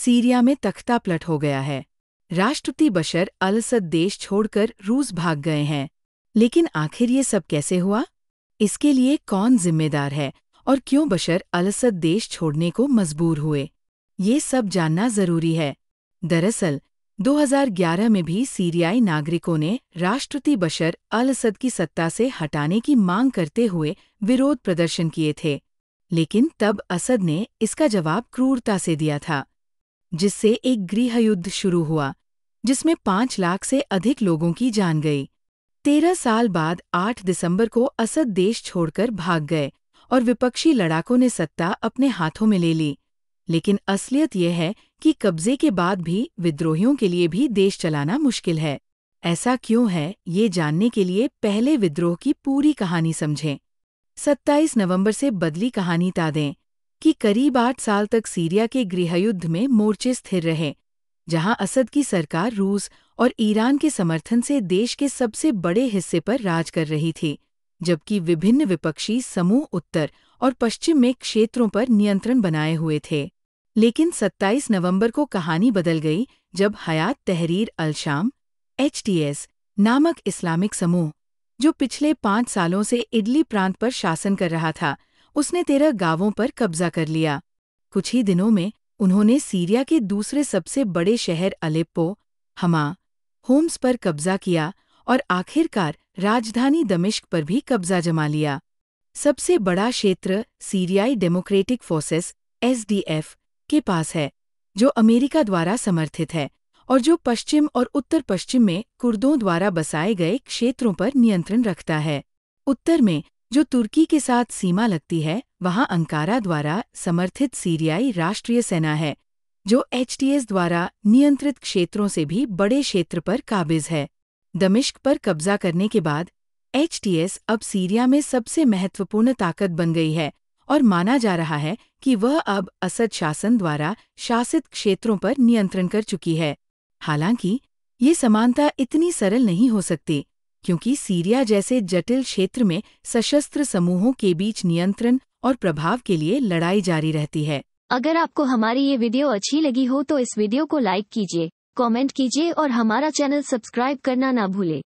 Syria में तख्ता पलट हो गया है। राष्ट्रपति बशर अल असद देश छोड़कर रूस भाग गए हैं। लेकिन आखिर ये सब कैसे हुआ? इसके लिए कौन जिम्मेदार है और क्यों बशर अल असद देश छोड़ने को मजबूर हुए? ये सब जानना जरूरी है। दरअसल 2011 में भी सीरियाई नागरिकों ने राष्ट्रपति बशर अल असद की सत्ता से हटाने की मांग करते हुए विरोध प्रदर्शन किए थे। लेकिन तब असद ने इसका जवाब क्रूरता से दिया था, जिससे एक गृहयुद्ध शुरू हुआ, जिसमें 5 लाख से अधिक लोगों की जान गई। 13 साल बाद 8 दिसंबर को असद देश छोड़कर भाग गए और विपक्षी लड़ाकों ने सत्ता अपने हाथों में ले ली। लेकिन असलियत यह है कि कब्जे के बाद भी विद्रोहियों के लिए भी देश चलाना मुश्किल है। ऐसा क्यों है, ये जानने के लिए पहले विद्रोह की पूरी कहानी समझें। 27 नवंबर से बदली कहानी तादें कि करीब 8 साल तक सीरिया के गृहयुद्ध में मोर्चे स्थिर रहे, जहां असद की सरकार रूस और ईरान के समर्थन से देश के सबसे बड़े हिस्से पर राज कर रही थी, जबकि विभिन्न विपक्षी समूह उत्तर और पश्चिम में क्षेत्रों पर नियंत्रण बनाए हुए थे। लेकिन 27 नवंबर को कहानी बदल गई जब हयात तहरीर अल-शाम (HTS) नामक इस्लामिक समूह, जो पिछले 5 सालों से इडली प्रांत पर शासन कर रहा था, उसने 13 गांवों पर कब्जा कर लिया। कुछ ही दिनों में उन्होंने सीरिया के दूसरे सबसे बड़े शहर अलेप्पो, हमा, होम्स पर कब्जा किया और आखिरकार राजधानी दमिश्क पर भी कब्जा जमा लिया। सबसे बड़ा क्षेत्र सीरियाई डेमोक्रेटिक फोर्सेस (SDF) के पास है, जो अमेरिका द्वारा समर्थित है और जो पश्चिम और उत्तर पश्चिम में कुर्दों द्वारा बसाए गए क्षेत्रों पर नियंत्रण रखता है। उत्तर में, जो तुर्की के साथ सीमा लगती है, वहां अंकारा द्वारा समर्थित सीरियाई राष्ट्रीय सेना है, जो HTS द्वारा नियंत्रित क्षेत्रों से भी बड़े क्षेत्र पर काबिज है। दमिश्क पर कब्जा करने के बाद HTS अब सीरिया में सबसे महत्वपूर्ण ताकत बन गई है और माना जा रहा है कि वह अब असद शासन द्वारा शासित क्षेत्रों पर नियंत्रण कर चुकी है। हालांकि ये समानता इतनी सरल नहीं हो सकती, क्योंकि सीरिया जैसे जटिल क्षेत्र में सशस्त्र समूहों के बीच नियंत्रण और प्रभाव के लिए लड़ाई जारी रहती है। अगर आपको हमारी ये वीडियो अच्छी लगी हो तो इस वीडियो को लाइक कीजिए, कमेंट कीजिए और हमारा चैनल सब्सक्राइब करना ना भूले।